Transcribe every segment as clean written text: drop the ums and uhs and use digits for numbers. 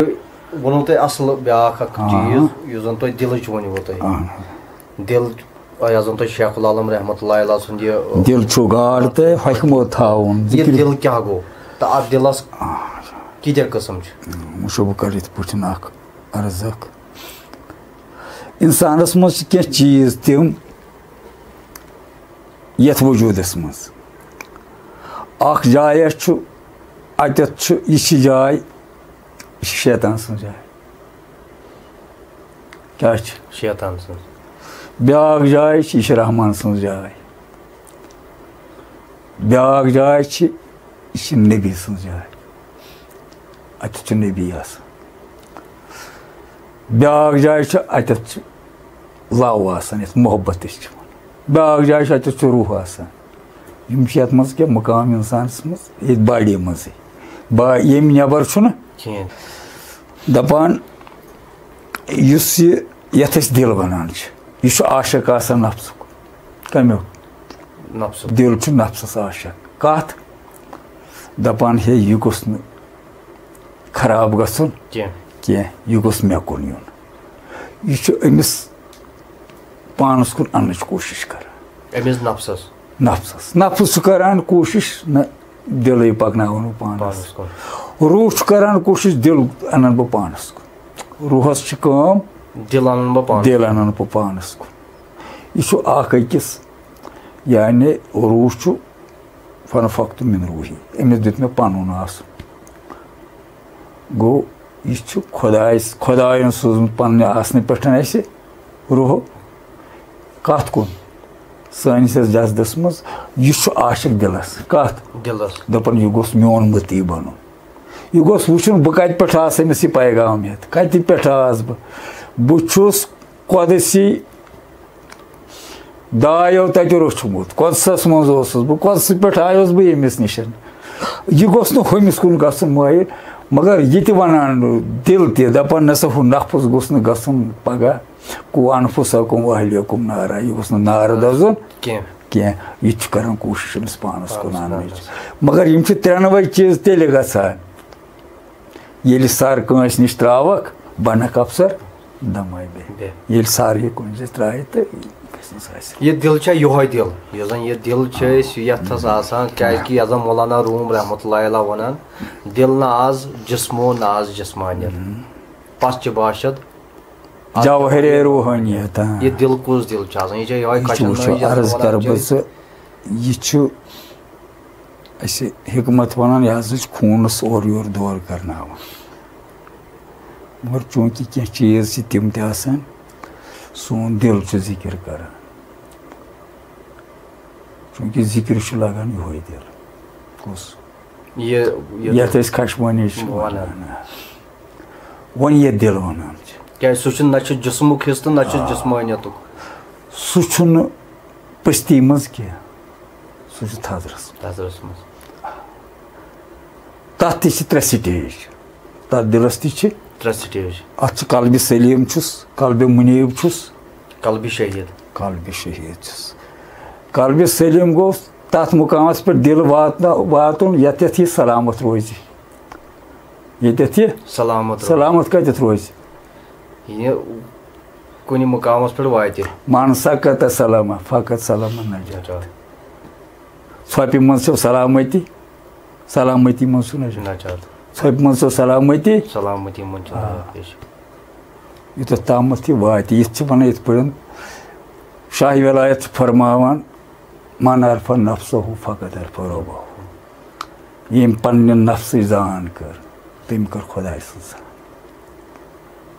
ونو تۄہہِ اصل بیٛاکھ اکھ چیٖز یُس زن تۄہہِ دِلٕچ ؤنوٕ تۄہہِ دِل یۄس زن تۄہہِ شیخ العالم رحمتہ اللہ علیہ سُنٛد یہِ دِل چھُ گاڈ تہٕ حکمو تھاوُن یہِ دِل کیٛاہ گوٚو تہٕ اتھ دِلس کۭتیاہ قٕسم چھِ وٕچھو بہٕ کرٕ یِتھ پٲٹھۍ اکھ عرض اکھ انسانس منٛز چھِ کینٛہہ چیٖز تِم یتھ وجوٗدس منٛز اکھ جایا چھُ اتٮ۪تھ چھُ یہِ چھِ جاے یہِ چھِ شیطان سٕنٛز جاے کیٛاہ چھِ شیطان سٕنٛز بیٛاکھ جاے چھِ یہِ چھِ رحمان سٕنٛز جاے بیٛاکھ جاے چھِ یہِ چھِ نبی سٕنٛز جاے اتٮ۪تھ چھُ نبی آسان بیٛاکھ جاے چھِ اتٮ۪تھ چھُ لو آسان یتھ محبت تہِ چھِ ونان بیٛاکھ جاے چھِ اتٮ۪تھ چھُ روح آسان یِم چھِ یتھ منٛز کینٛہہ مقام انسانس منٛز ییٚتہِ باڈی منٛزٕے ییٚمہِ نٮ۪بر چھُنہٕ کینٛہہ دپان یُس یہِ یتھ أسۍ دِل ونان چھِ یہِ چھُ عاشق آسان نفسُک کمیُک نفسُک دِل چھُ نفسس عاشق کتھ دپان ہے یہِ گوٚژھ نہٕ خراب گژھُن کینٛہہ یہِ گوٚژھ مےٚ کُن یُن یہِ چھُ أمِس پانس کُن اننٕچ کوٗشش کران أمِس نفسس نفس چھُ کران کوٗشش نہ دِلٕے پکناوُن بہٕ پانس روح چھُ کران کوٗشش دِل انن بہٕ پانس کُن روحس چھِ کٲم دِل انن بہٕ پانس کُن یہِ چھُ اکھ أکِس یعنی روح چھُ فنفقت من روحی أمِس دیُت مےٚ پنُن آسُن گوٚو یہِ چھُ خۄداین سوٗزمُت پننہِ آسنہٕ پٮ۪ٹھ اسہِ روح کتھ کُن سٲنِس یتھ جسدس منٛز یہِ چھُ عاشق دِلس کتھ دِلس دپان یہِ گوٚژھ میون مٔتی بنُن یہِ گوٚژھ وٕچھُن بہٕ کتہِ پٮ۪ٹھ آسہٕ أمِس یہِ پیغام ہٮ۪تھ کتہِ پٮ۪ٹھ آس بہٕ چھُس قۄدسی دایو تتہِ روٚچھمُت قۄدسس منٛز اوسُس بہٕ قۄدسہٕ پٮ۪ٹھ آیوس بہٕ ییٚمِس نِش یہِ گوٚژھ نہٕ ہُمِس کُن گژھُن مٲیل مگر یہِ تہِ ونان دِل تہِ دپان نسا ہُہ نفس گوٚژھ نہٕ گژھُن پگاہ کو انفسکم واہلیکم نارا یہِ گوٚژھ نہٕ نارٕ دزُن کینٛہہ یہِ تہِ چھُ کران کوٗشش أمِس پانس کُن اننٕچ مگر یِم چھِ ترٛٮ۪نوَے چیٖز تیٚلہِ گژھان ییٚلہِ سر کٲنٛسہِ نِش تراوکھ بنکھ افسر دمے بیٚیہِ ییٚلہِ سر یہِ کُنہِ جایہِ ترٛایہِ تہٕ گژھنس آسہِ یہِ دِل چھا یِہوے دِل یُس زن یہِ دِل چھِ أسۍ یتھس آسان کیازِ کہِ یتھ زن مولانا روم رحمتہ اللہ علیہ ونان دِل نہ آز جسمو نہ آز جسمانیت پس باشد جوہرے روحانیت یہِ دِل کُس دِل چھُ آسان یہِ چھا یِہوے عرض کرٕ بہٕ ژٕ یہِ چھُ اسہِ حکمت ونان یہِ ہسا چھُ خوٗنس اورٕ یورٕ دورٕ کرناوان مگر چوٗنٛکہِ کینٛہہ چیٖز چھِ تِم تہِ آسان سون دِل چھُ ذِکر کران چوٗنٛکہِ ذِکرِ چھُ لگان یِہوے دِل کُس یتھ أسۍ کھشمٲنی چھِ ونان وۄنۍ یتھ دِل ونان چھِ کیازِ سُہ چھُ نہ چھُ جسمُک حصہٕ نہ چھُ جسمٲنیتُک سُہ چھُنہٕ پٔستی منٛز کینٛہہ سُہ چھُ تھزرس منٛز تتھ تہِ چھِ 3 سٹیج تتھ دِلس تہِ چھِ 3 سٹیج اتھ چھُ قلبِ سلیٖم چھُس قلبِ مُنیٖب چھُس قلبِ شہیٖد چھُس قلبِ سلیٖم گوٚو تتھ مُقامس پٮ۪ٹھ دِل واتُن یتٮ۪تھ یہِ سلامت روزِ ییٚتٮ۪تھ یہِ سلامت کتٮ۪تھ روزِ یہِ کُنہِ مُقامس پٮ۪ٹھ واتہِ من سقط سلامہ فقط سلامہ نجات ژھۄپہِ منٛز چھو سلامتی منٛز چھُ نجات ژھۄپہِ منٛز چھو سلامتی یوٚتتھ تامتھ یہِ واتہِ یِتھ چھِ ونان یِتھ پٲٹھۍ شاہ ولایت چھُ فرماوان من عرفہ نفسہ فقط عرفہ ربہ ییٚمۍ پننہِ نفسٕچ زان کٔر تٔمۍ کٔر خۄداے سٕنٛز زان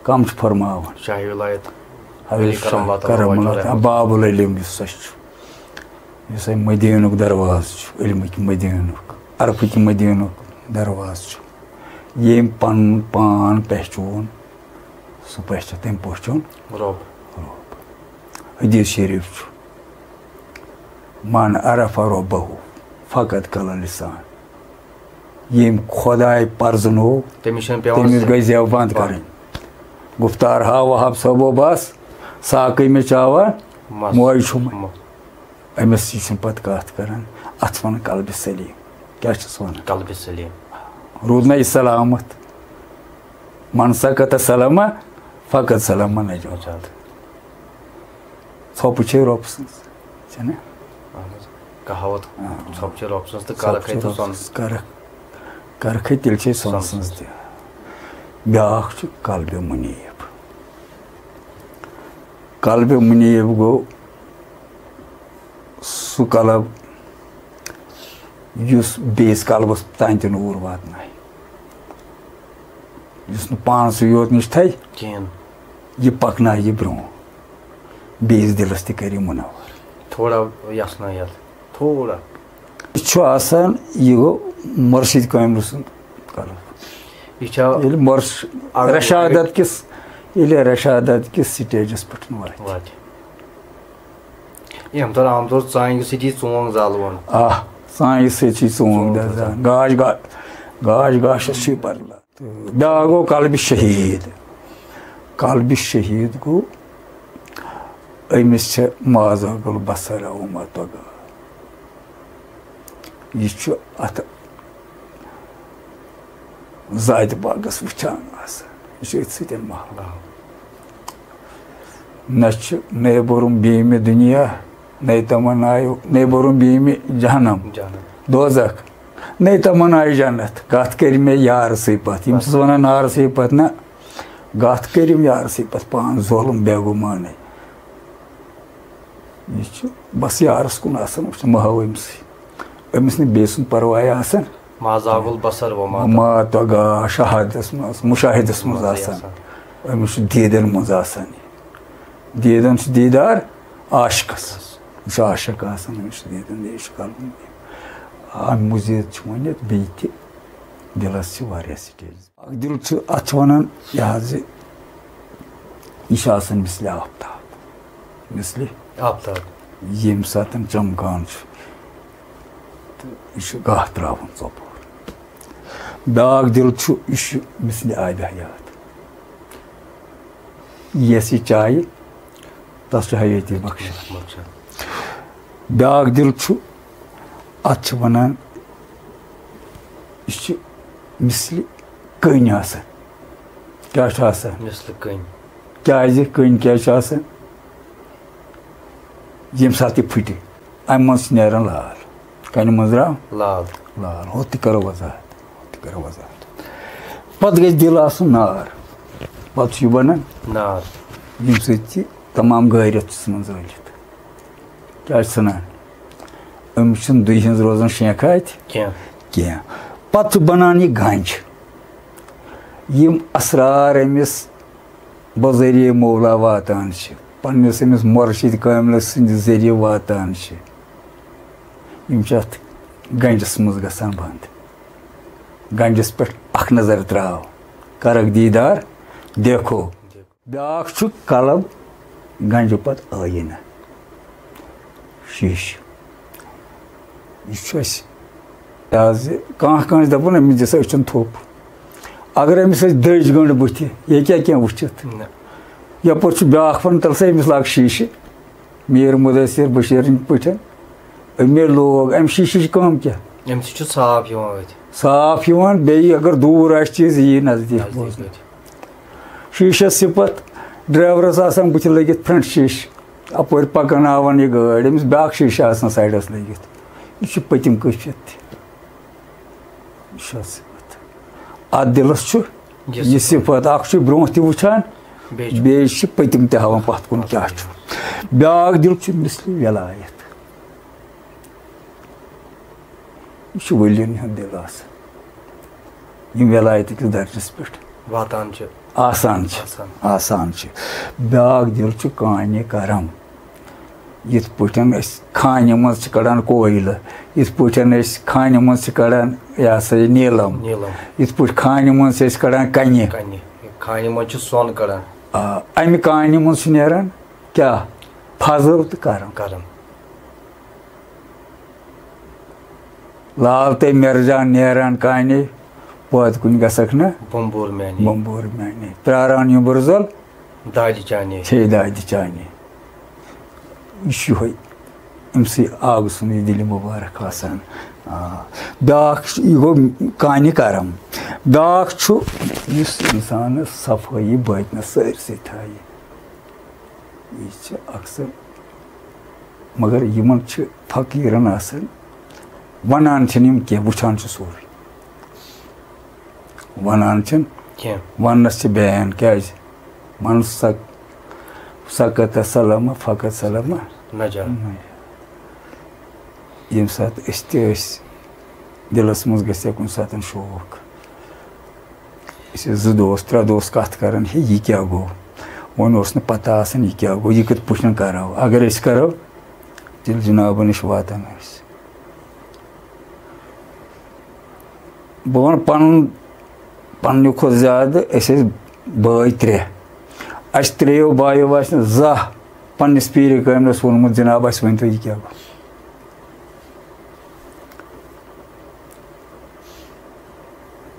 کم چھُ فرماوان شاہ ولایت کرم اللہ باب العلم یُس اَسہِ چھُ یُس اَسہِ مدیٖنُک دروازٕ چھُ علمٕکۍ مدیٖنُک عرفٕکۍ مدیٖنُک دروازٕ چھُ ییٚمۍ پنُن پان پہچون سُہ تٔمۍ پہچون رۄب حدیٖث شریٖف چھُ من عرفہ رۄبہ فقط کل لسان ییٚمۍ خۄداے پرزنوو تٔمِس گٔے زٮ۪و بنٛد کرٕنۍ گُفتار ہاو ہب صٲبو بس ساقٕے مےٚ چاوان موج چھُم أمِس یہِ چھُنہٕ پتہٕ کتھ کران اتھ چھِ ونان قلبِ سلیٖم کیٛاہ چھِس ونان قلبِ سلیٖم روٗد نہ یہِ سلامت من سکت سلامہ فقط سلامہ نجات ژھۄپہٕ چھے رۄبہٕ سٕنٛز چھَنا کہاوت ژھۄپہٕ چھے رۄبہٕ سٕنٛز تہٕ کرکھٕے تہٕ سۄنہٕ کرکھٕے تیٚلہِ چھے سۄنہٕ سٕنٛز تہِ بیٛاکھ چھُ قلبِ مُنیٖب قلبِ مُنیٖب گوٚو سُہ قلب یُس بیٚیِس قلبس تانۍ تہِ نوٗر واتنایہِ یُس نہٕ پانسٕے یوت نِش تھایہِ کِہیٖنۍ یہِ پکنایہِ یہِ برٛونٛہہ بیٚیِس دِلس تہِ کَرِ یہِ مُنور تھوڑا یَژھنٲیِتھ تھوڑا یہِ چھُ آسان یہِ گوٚو مُرشِد کاملہِ سُنٛد قلب یہِ چھا ییٚلہِ رشادت کِس سٹیجس پٮ۪ٹھ واتہِ ییٚمہِ طور عام طور ژانٛگہِ سۭتی ژونٛگ زالوُن ژانٛگہِ سۭتۍ چھِ ژونٛگ دزان گاش گاشس چھُ یہِ بدلان تہٕ بیٛاکھ گوٚو قلبِ شہیٖد قلبِ شہیٖد گوٚو أمِس چھےٚ مازا گُل بصر اومت وغٲر یہِ چھُ اتھ ذاتِ باغس وٕچھان آسان یہِ چھُ أتھۍ سۭتۍ محلہٕ نہ چھُ نے بوٚرُم بیٚیمہِ دُنیا نے تمنایو نے بوٚرُم بیٚیمہِ جہنم دوزخ نے تمنایہِ جنت کتھ کٔرِ مےٚ یارسٕے پتہٕ یِم چھِس ونان نارسٕے پتہٕ نہ کتھ کٔرِم یارسٕے پتہٕ پان ظولُم بے گُمانے یہِ چھُ بس یارس کُن آسان وٕچھان مہ ہاو أمسٕے أمِس نہٕ بیٚیہِ سُنٛد پرواے آسان مازاگُل بصر مات وغا شہادس منٛز مُشاہدس منٛز آسان أمِس چھُ دیٖدن منٛز آسان یہِ دیٖدن چھُ دیٖدار عاشقس یہِ چھُ عاشق آسان أمِس چھُ دیٖدن یہِ چھُ کلبُن اَمہِ مٔزیٖد چھُ ؤنِتھ بیٚیہِ تہِ دِلس چھِ واریاہ سٹیجز اکھ دِل چھُ اتھ چھِ ونان یہِ حظ یہِ چھُ آسان مِثلِ آفتاب مِثلِ آفتاب ییٚمہِ ساتہٕ چمکان چھُ تہٕ یہِ چھُ گاہ تراوان ژۄپور بیٛاکھ دِل چھُ یہِ چھُ مِثلِ آبِ حیات یۄس یہِ چایہِ تتھ چھُ حیٲتی بخشان بیٛاکھ دِل چھُ اتھ چھِ ونان یہِ چھُ مِثلِ کٔنۍ آسان کیٛاہ چھُ آسان مِثلِ کٔنۍ کیٛازِ کٔنۍ کیٛازِ چھُ آسان ییٚمہِ ساتہٕ یہِ پھٕٹہِ امہِ منٛز چھِ نیران لال کنہِ منٛز درٛاو لال ہُتھ تہِ کرو وضاحت پتہٕ گژھِ دِل آسُن نار پتہٕ چھُ یہِ بنان نار ییٚمہِ سۭتۍ یہِ تمام غٲریت چھُ ژھٕنان زٲلِتھ کیٛاہ چھُ ژھٕنان أمِس چھُنہٕ دُہہِ ہِنٛز روزان شینٛکھا اَتھِ کینٛہہ پتہٕ چھُ بنان یہِ گنٛج یِم اسرار أمِس بذریعہ مولا واتان چھِ پننِس أمِس مُرشِد کاملہِ سٕنٛدِ ذٔریعہٕ واتان چھِ یِم چھِ اتھ گنٛجس منٛز گژھان بنٛد گنٛجس پٮ۪ٹھ اکھ نظر تراو کرکھ دیٖدار دیکھو بیٛاکھ چھُ قلب گنٛجہِ پتہٕ ٲیٖنہٕ شیٖشہٕ یہِ چھُ اَسہِ یہِ حظ یہِ کانٛہہ چھِ دپان أمِس دِسا أچھن تھوٚپ اگر أمِس أسۍ دٔج گٔنٛڈ بٕتھِ یہِ ہیٚکیٛاہ کینٛہہ وٕچھِتھ یپٲرۍ چھُ بیٛاکھ ونان تل سا أمِس لاگ شیٖشہٕ میٖر مُدثر بشیٖرٕنۍ پٲٹھۍ أمۍ لوگ امہِ شیٖشِچ کٲم کیٛاہ امہِ سۭتۍ چھُ صاف یِوان أتھۍ صاف یِوان بیٚیہِ اگر دوٗر آسہِ چیٖز یہِ یی نزدیٖک بوزنہٕ شیٖشس صِفت ڈرایورس آسان بٕتھِ لٲگِتھ فرنٹ شیٖشہٕ اپٲرۍ پکناوان یہِ گٲڑۍ أمِس بیٛاکھ شیٖشہٕ آسان سایڈس لٲگِتھ یہِ چھُ پٔتِم کٲفِیت تہِ یہِ چھُ اَتھ صِفت اتھ دِلس چھُ یہِ صِفت اکھ چھُ برٛونٛہہ تہِ وٕچھان بیٚیہِ چھِ پٔتِم تہِ ہاوان پتھ کُن کیٛاہ چھُ بیٛاکھ دِل چھُ مِثلِ وِلایت یہِ چھُ ؤلیَن ہُنٛد دِل آسان یِم وِلایتہٕ کِس درجس پٮ۪ٹھ واتان چھِ آسان چھِ بیٛاکھ دِل چھُ کانہِ کرم یِتھ پٲٹھۍ أسۍ خانہِ منٛز چھِ کڑان کویلہٕ یِتھ پٲٹھۍ أسۍ خانہِ منٛز چھِ کڑان یہِ ہسا یہِ نیٖلم یِتھ پٲٹھۍ خانہِ منٛز چھِ أسۍ کڑان کنہِ خانہِ منٛز چھِ سۄن کڑان امہِ کانہِ منٛز چھُ نیران کیٛاہ فضل تہٕ کرم لال تہٕ مرجان نیران کانے پٲدٕ کُنہِ گژھکھ نہٕ بومبور میانے پراران یِم بُرزل دادِ چانے چھے دادِ چانے یہِ چھُ یِہوے أمسٕے آگہٕ سُنٛد یہِ دِلہِ مُبارک آسان بیٛاکھ یہِ گوٚو کانہِ کرم بیٛاکھ چھُ یُس اِنسانَس صفٲیی باطنَس سٲرسٕے تھایہِ یہِ چھِ اکثر مگر یِمن چھِ فقیٖرن آسان وَنان چھِنہٕ یِم کینٛہہ وٕچھان چھِ سورُے وَنان چھِنہٕ وَننَس چھِ بین کیٛازِ من سقط سلامہ فقط سلامہ ییٚمہِ ساتہٕ أسۍ تہِ ٲسۍ دِلس منٛز گژھِ ہا کُنہِ ساتہٕ شوق أسۍ ٲسۍ 2 دوس 3 دوس کتھ کران ہے یہِ کیٛاہ گوٚو وۄنۍ اوس نہٕ پتہ آسان یہِ کیٛاہ گوٚو یہِ کِتھ پٲٹھۍ کرو اگر أسۍ کرو تیٚلہِ جِنابن نِش واتان أسۍ بہٕ وَنہٕ پننہِ کھۄتہٕ زیادٕ أسۍ ٲسۍ بٲے 3 اَسہِ 3 بایو آسہِ نہٕ زانٛہہ پننِس پیٖرِ کٲمِس ووٚنمُت جِناب اَسہِ ؤنۍتو یہِ کیٛاہ گوٚو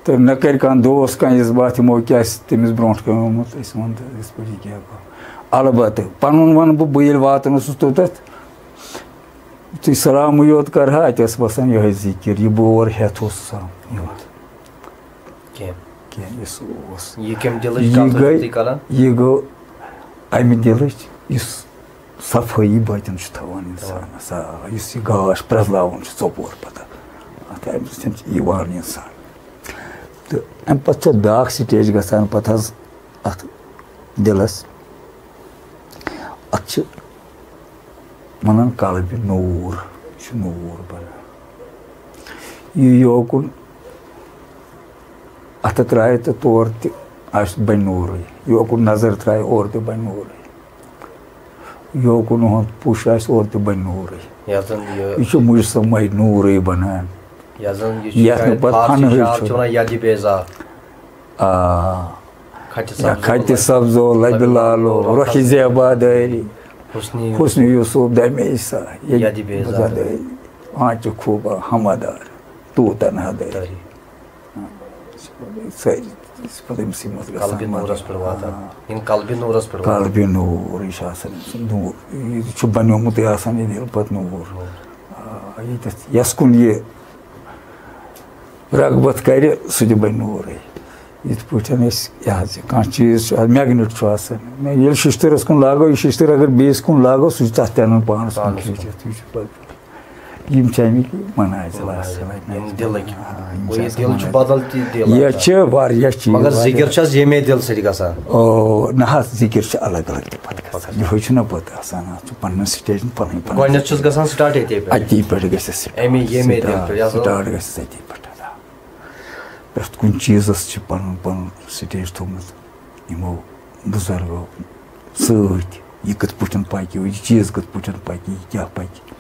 تہٕ نہ کَرِ کانٛہہ دوس کانٛہہ اِثبات یِمو کیٛاہ آسہِ تٔمِس برونٛٹھ کَنۍ ووٚنمُت أسۍ وَنتو یِتھ پٲٹھۍ یہِ کیٛاہ گوٚو البتہٕ پَنُن وَنہٕ بہٕ ییٚلہِ واتان اوسُس توٚتَتھ یُتھُے سلامٕے یوت کَرٕ ہا اَتہِ ٲس باسان یِہوٚے ذِکِر یہِ بہٕ اورٕ ہٮ۪تھ اوسُس یوت کینٛہہ یُس اوس یہِ گوٚو اَمہِ دِلٕچ یُس صفٲیی باطن چھُ تھاوان اِنسانَس یُس یہِ گاش پرٛٮ۪زلاوُن چھُ ژۄپور پَتہٕ اَتھ اَمہِ سۭتۍ چھِ یِوان اِنسان تہٕ اَمہِ پَتہٕ چھِ اَتھ بیٛاکھ سِٹیج گژھان پَتہٕ حظ اَتھ دِلَس اَتھ چھِ وَنان قلبِ نوٗر یہِ چھُ نوٗر بَنان یہِ یوکُن اَتھٕ ترٛایہِ تہٕ تورٕ تہِ آسہِ بَنہِ نوٗرٕے یوکُن نظر ترٛایہِ اورٕ تہِ بَنہِ نوٗرٕے یوکُن ہُنٛد پُش آسہِ اورٕ تہِ بَنہِ نوٗرٕے یہِ چھُ مُجسمَے نوٗرٕے بَنان یَتھ نہٕ پَتہٕ فَنہٕے چھُ کھَتہِ سبزو لَبہِ لالو رۄخہِ زیبا دٲری حُسنِ یوٗسُف دَمے سا دٲری آنچہِ خوٗبا ہمادار تو تنہا دٲری سٲری پَتہٕ أمسٕے منٛز گژھان قلبِ نوٗر یہِ چھُ آسان نوٗر یہِ چھُ بَنیومُتٕے آسان یہِ دِل پَتہٕ نوٗر ییٚتٮ۪تھ یَس کُن یہِ رغبت کَرِ سُہ تہِ بَنہِ نوٗرٕے یِتھ پٲٹھۍ أسۍ یہِ حظ یہِ کانٛہہ چیٖز چھُ میگنِٹ چھُ آسان ییٚلہِ شِشتٕرَس کُن لاگو یہِ شِشتٕر اگر بیٚیِس کُن لاگو سُہ چھُ تَتھ تہِ اَنان پانَس کُن کھیٖنچِتھ یہِ چھُ پَتہٕ یِم چھِ اَمِکۍ منازِل آسان یہِ چھِ واریاہ چیٖز او نہ حظ ذِکِر چھِ الگ الگ تہِ پَتہٕ گژھان یِہوٚے چھُنہ پَتہٕ آسان اَتھ چھُ پَنٕنۍ سِٹیجن پَنٕنۍ اَتی پٮ۪ٹھ گژھِ سٹاٹ گژھٮ۪س اَتی پٮ۪ٹھ پرٛٮ۪تھ کُنہِ چیٖزَس چھِ پَنُن پَنُن سِٹیج تھوٚمُت یِمو بُزرگو سۭتۍ یہِ کِتھ پٲٹھۍ پَکہِ یہِ چیٖز کِتھ پٲٹھۍ پَکہِ یہِ کیٛاہ پَکہِ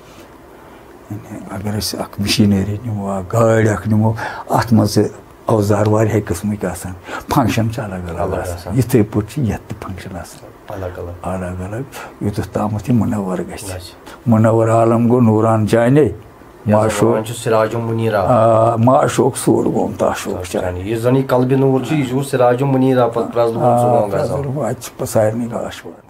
اگر أسۍ اَکھ مِشیٖنٔری نِمو اَکھ گاڑِ اَکھ نِمو اَتھ منٛز چھِ اوزار واریاہ قٕسمٕکۍ آسان فنٛگشَن چھِ الگ الگ آسان یِتھَے پٲٹھۍ چھِ یَتھ تہِ فنٛگشَن آسان الگ الگ یوٚتَتھ تامَتھ یہِ مُنوَر گژھِ مُنوَر عالم گوٚو نوٗران جانے معشوق سوٗر گوٚمُت عاشوق چانہِ اَتہِ چھِ پَتہٕ سارنٕے گاش واتان